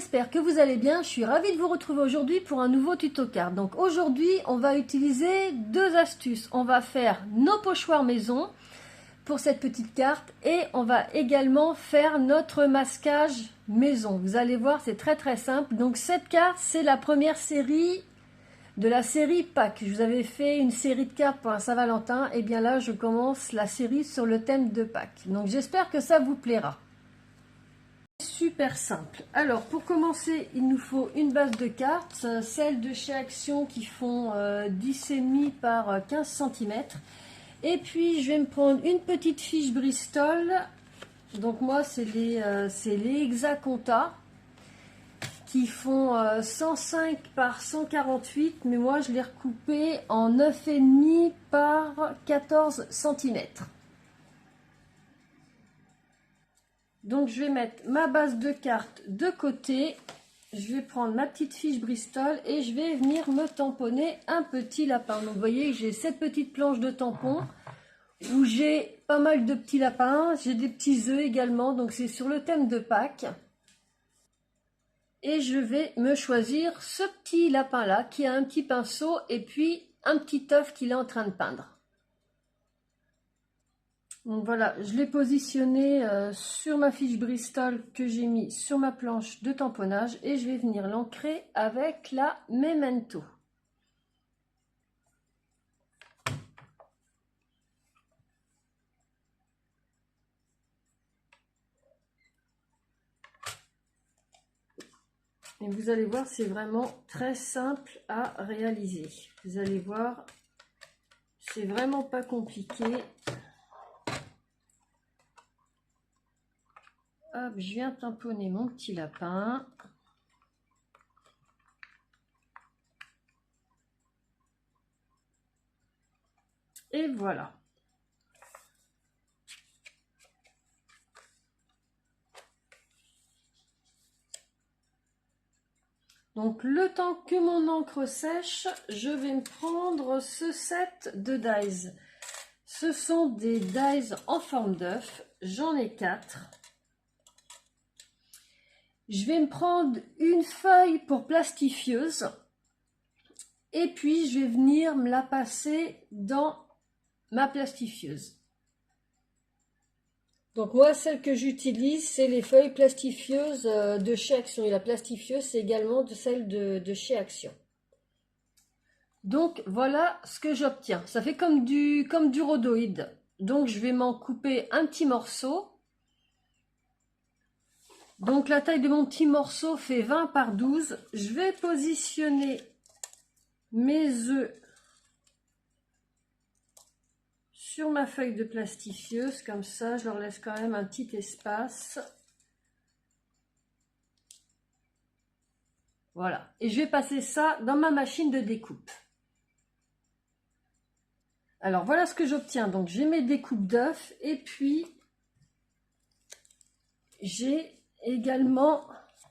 j'espère que vous allez bien. Je suis ravie de vous retrouver aujourd'hui pour un nouveau tuto carte. Donc aujourd'hui, on va utiliser deux astuces. On va faire nos pochoirs maison pour cette petite carte et on va également faire notre masquage maison. Vous allez voir, c'est très simple. Donc cette carte, c'est la première série de la série Pâques. Je vous avais fait une série de cartes pour un Saint-Valentin. Et bien là, je commence la série sur le thème de Pâques. Donc j'espère que ça vous plaira. Super simple. Alors pour commencer, il nous faut une base de cartes, celles de chez Action qui font 10,5 par 15 cm. Et puis je vais me prendre une petite fiche Bristol. Donc moi c'est les Hexaconta qui font 105 par 148, mais moi je l'ai recoupé en 9,5 par 14 cm. Donc je vais mettre ma base de carte de côté, je vais prendre ma petite fiche Bristol et je vais venir me tamponner un petit lapin. Donc vous voyez que j'ai cette petite planche de tampon où j'ai pas mal de petits lapins, j'ai des petits œufs également, donc c'est sur le thème de Pâques. Et je vais me choisir ce petit lapin là qui a un petit pinceau et puis un petit œuf qu'il est en train de peindre. Donc voilà, je l'ai positionné sur ma fiche Bristol que j'ai mis sur ma planche de tamponnage et je vais venir l'ancrer avec la Memento. Et vous allez voir, c'est vraiment très simple à réaliser. Vous allez voir, c'est vraiment pas compliqué. Hop, je viens tamponner mon petit lapin. Et voilà. Donc le temps que mon encre sèche, je vais me prendre ce set de dies. Ce sont des dies en forme d'œuf. J'en ai 4. Je vais me prendre une feuille pour plastifieuse et puis je vais venir me la passer dans ma plastifieuse. Donc moi, celle que j'utilise, c'est les feuilles plastifieuses de chez Action. Et la plastifieuse, c'est également celle de chez Action. Donc voilà ce que j'obtiens. Ça fait comme du rhodoïde. Donc je vais m'en couper un petit morceau. Donc la taille de mon petit morceau fait 20 par 12. Je vais positionner mes œufs sur ma feuille de plastifieuse. Comme ça, je leur laisse quand même un petit espace. Voilà. Et je vais passer ça dans ma machine de découpe. Alors voilà ce que j'obtiens. Donc j'ai mes découpes d'œufs et puis j'ai également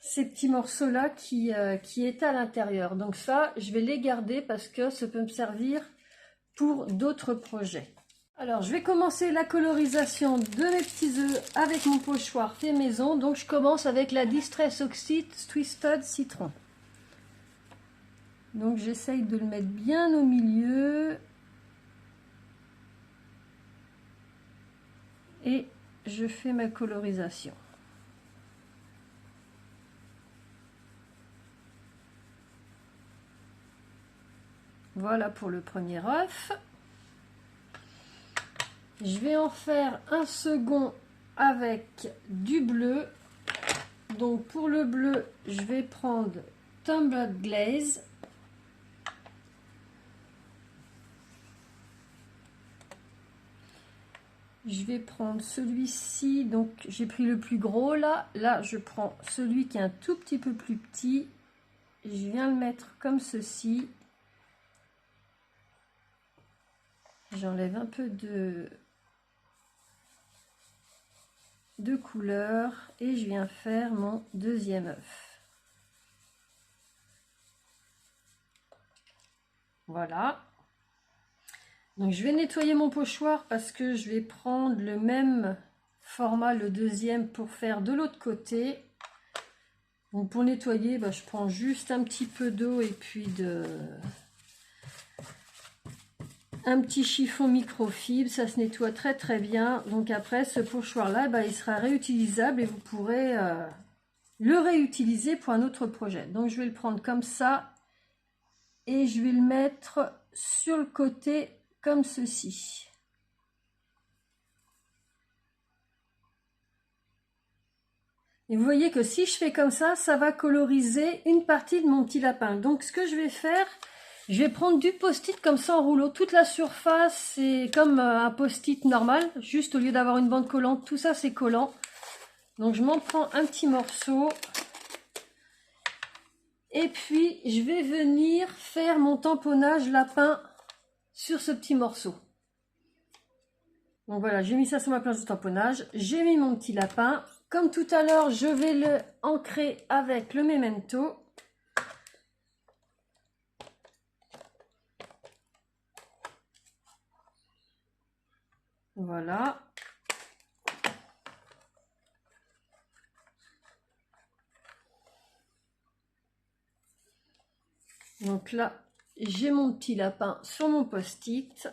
ces petits morceaux là qui est à l'intérieur. Donc ça, je vais les garder parce que ça peut me servir pour d'autres projets. Alors je vais commencer la colorisation de mes petits œufs avec mon pochoir fait maison. Donc je commence avec la Distress Oxide Twisted Citron. Donc j'essaye de le mettre bien au milieu. Et je fais ma colorisation. Voilà pour le premier œuf. Je vais en faire un second avec du bleu. Donc pour le bleu, je vais prendre Tumbler Glaze. Je vais prendre celui-ci, donc j'ai pris le plus gros là. Là, je prends celui qui est un tout petit peu plus petit. Je viens le mettre comme ceci. J'enlève un peu de couleur et je viens faire mon deuxième œuf. Voilà. Donc je vais nettoyer mon pochoir parce que je vais prendre le même format, le deuxième, pour faire de l'autre côté. Donc pour nettoyer, je prends juste un petit peu d'eau et puis un petit chiffon microfibre, ça se nettoie très très bien. Donc après ce pochoir là, il sera réutilisable et vous pourrez le réutiliser pour un autre projet. Donc je vais le prendre comme ça et je vais le mettre sur le côté comme ceci. Et vous voyez que si je fais comme ça, ça va coloriser une partie de mon petit lapin. Donc ce que je vais faire, je vais prendre du post-it comme ça en rouleau. Toute la surface, c'est comme un post-it normal. Juste au lieu d'avoir une bande collante, tout ça c'est collant. Donc je m'en prends un petit morceau. Et puis je vais venir faire mon tamponnage lapin sur ce petit morceau. Donc voilà, j'ai mis ça sur ma planche de tamponnage. J'ai mis mon petit lapin. Comme tout à l'heure, je vais le ancrer avec le Memento. Voilà. Donc là, j'ai mon petit lapin sur mon post-it.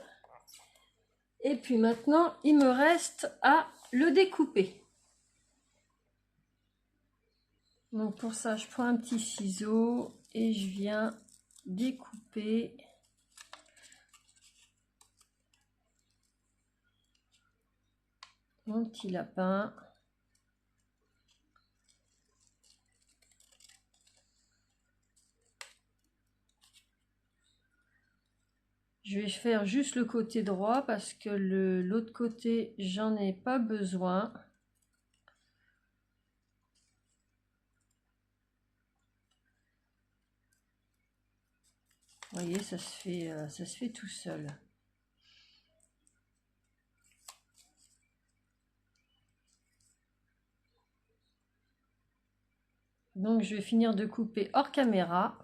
Et puis maintenant, il me reste à le découper. Donc pour ça, je prends un petit ciseau et je viens découper mon petit lapin. Je vais faire juste le côté droit parce que l'autre côté, j'en ai pas besoin. Vous voyez, ça se fait tout seul. Donc je vais finir de couper hors caméra.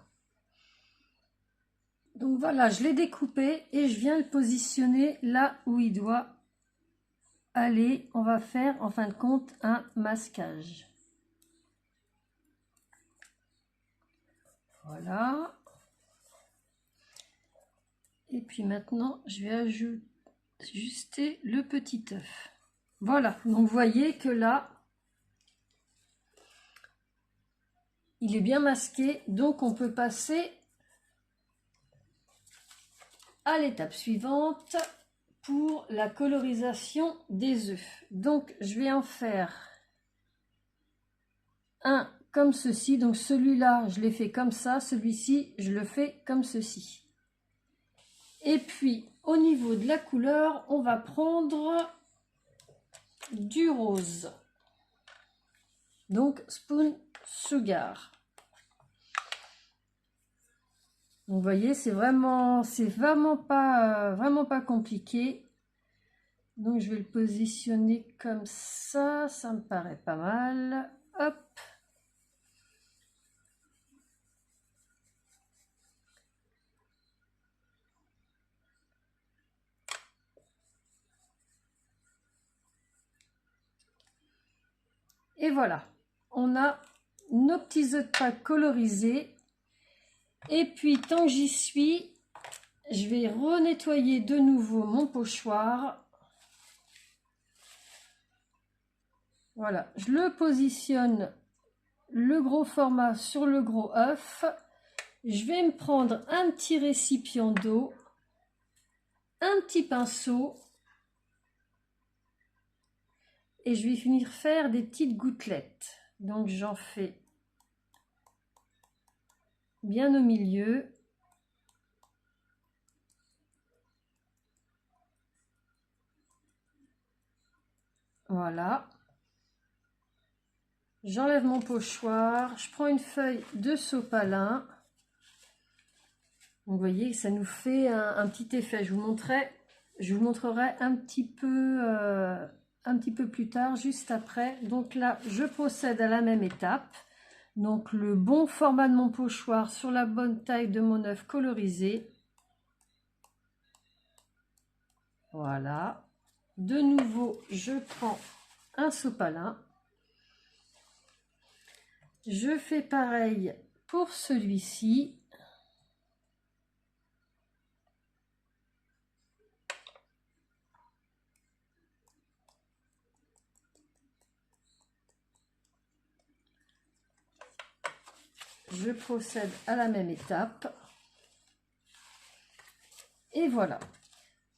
Donc voilà, je l'ai découpé et je viens le positionner là où il doit aller. On va faire en fin de compte un masquage. Voilà. Et puis maintenant, je vais ajuster le petit œuf. Voilà, donc vous voyez que là, il est bien masqué. Donc on peut passer à l'étape suivante pour la colorisation des œufs. Donc je vais en faire un comme ceci. Donc celui-là, je l'ai fait comme ça. Celui-ci, je le fais comme ceci. Et puis, au niveau de la couleur, on va prendre du rose. Donc, Spoon Sugar. Donc, vous voyez, c'est vraiment pas compliqué. Donc, je vais le positionner comme ça. Ça me paraît pas mal. Hop. Et voilà, on a nos petits œufs de Pâques colorisés. Et puis, tant que j'y suis, je vais renettoyer de nouveau mon pochoir. Voilà, je le positionne le gros format sur le gros œuf. Je vais me prendre un petit récipient d'eau, un petit pinceau. Et je vais venir faire des petites gouttelettes. Donc j'en fais bien au milieu. Voilà. J'enlève mon pochoir. Je prends une feuille de sopalin. Vous voyez, ça nous fait un petit effet. Je vous montrerai un petit peu plus tard, juste après. Donc là, je procède à la même étape. Donc le bon format de mon pochoir sur la bonne taille de mon œuf colorisé. Voilà. De nouveau, je prends un sopalin. Je fais pareil pour celui-ci. Je procède à la même étape. Et voilà.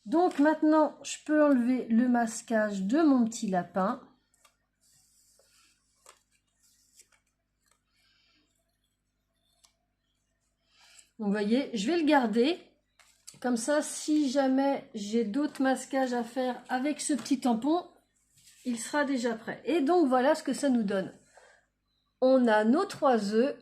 Donc maintenant, je peux enlever le masquage de mon petit lapin. Donc, vous voyez, je vais le garder. Comme ça, si jamais j'ai d'autres masquages à faire avec ce petit tampon, il sera déjà prêt. Et donc, voilà ce que ça nous donne. On a nos 3 œufs.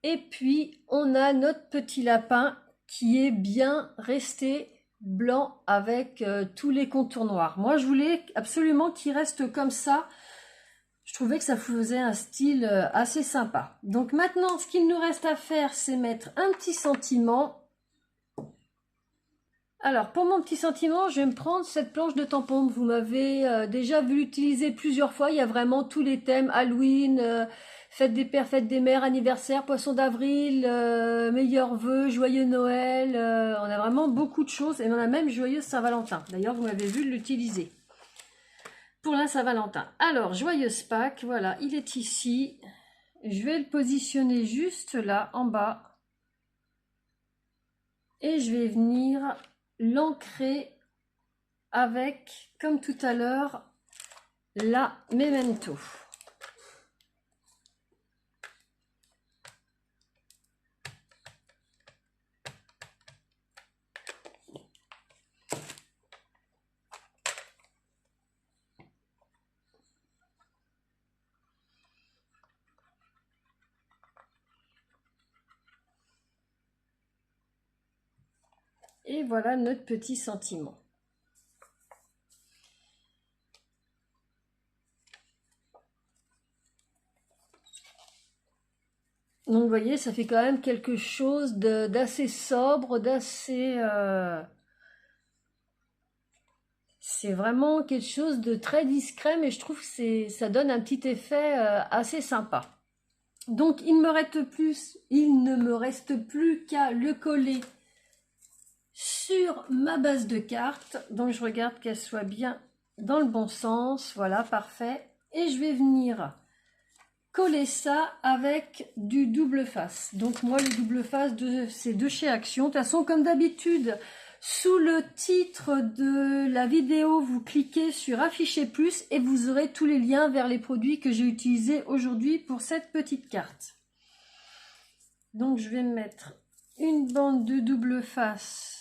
Et puis, on a notre petit lapin qui est bien resté blanc avec tous les contours noirs. Moi, je voulais absolument qu'il reste comme ça. Je trouvais que ça faisait un style assez sympa. Donc maintenant, ce qu'il nous reste à faire, c'est mettre un petit sentiment. Alors, pour mon petit sentiment, je vais me prendre cette planche de tampon. Vous m'avez déjà vu l'utiliser plusieurs fois. Il y a vraiment tous les thèmes. Halloween, fête des pères, fête des mères, anniversaire, poisson d'avril, meilleurs vœux, joyeux Noël. On a vraiment beaucoup de choses. Et on a même joyeuse Saint-Valentin. D'ailleurs, vous m'avez vu l'utiliser pour la Saint-Valentin. Alors, joyeuse Pâques, voilà, il est ici. Je vais le positionner juste là, en bas. Et je vais venir l'ancrer avec, comme tout à l'heure, la Memento. Et voilà notre petit sentiment. Donc vous voyez, ça fait quand même quelque chose d'assez sobre, d'assez... c'est vraiment quelque chose de très discret, mais je trouve que ça donne un petit effet assez sympa. Donc il ne me reste plus qu'à le coller sur ma base de cartes. Donc je regarde qu'elle soit bien dans le bon sens. Voilà, parfait. Et je vais venir coller ça avec du double face. Donc moi, le double face, c'est de chez Action. De toute façon, comme d'habitude, sous le titre de la vidéo, vous cliquez sur afficher plus et vous aurez tous les liens vers les produits que j'ai utilisés aujourd'hui pour cette petite carte. Donc je vais mettre une bande de double face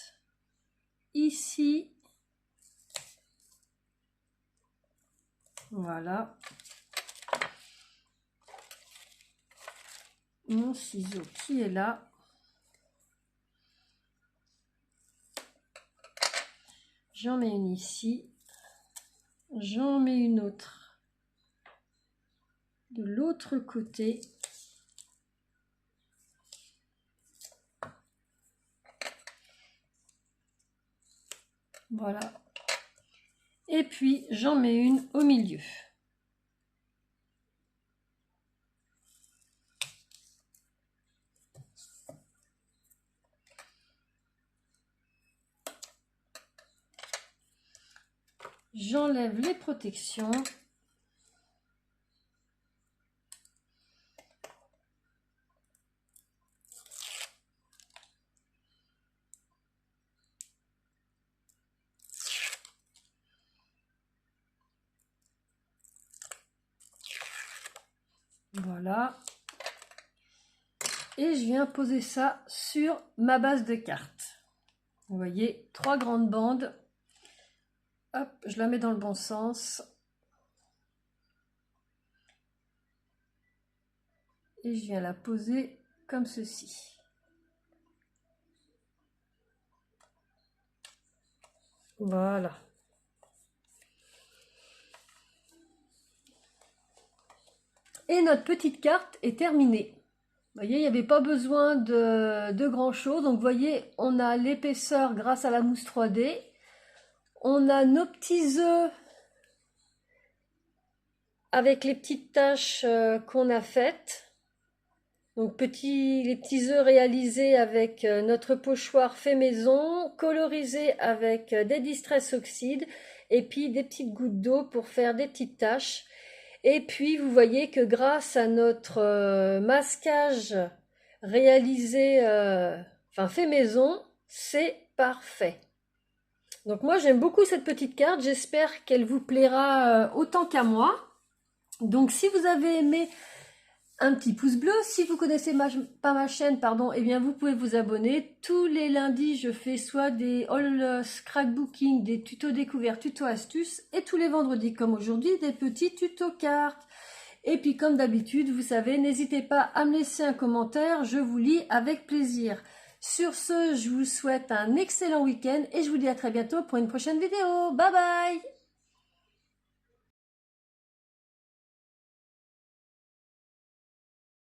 ici. Voilà. Mon ciseau qui est là. J'en mets une ici. J'en mets une autre de l'autre côté. Voilà. Et puis, j'en mets une au milieu. J'enlève les protections. Voilà. Et je viens poser ça sur ma base de cartes. Vous voyez, 3 grandes bandes. Hop, je la mets dans le bon sens. Et je viens la poser comme ceci. Voilà. Et notre petite carte est terminée. Vous voyez, il n'y avait pas besoin de grand chose. Donc, vous voyez, on a l'épaisseur grâce à la mousse 3D. On a nos petits œufs avec les petites tâches qu'on a faites. Donc les petits œufs réalisés avec notre pochoir fait maison, colorisés avec des Distress Oxide et puis des petites gouttes d'eau pour faire des petites taches. Et puis vous voyez que grâce à notre masquage réalisé, fait maison, c'est parfait. Donc moi j'aime beaucoup cette petite carte, j'espère qu'elle vous plaira autant qu'à moi. Donc si vous avez aimé, un petit pouce bleu. Si vous connaissez pas ma chaîne, pardon, eh bien vous pouvez vous abonner. Tous les lundis, je fais soit des haul scrapbooking, des tutos découvertes, tutos astuces, et tous les vendredis, comme aujourd'hui, des petits tutos cartes. Et puis comme d'habitude, vous savez, n'hésitez pas à me laisser un commentaire, je vous lis avec plaisir. Sur ce, je vous souhaite un excellent week-end et je vous dis à très bientôt pour une prochaine vidéo. Bye bye!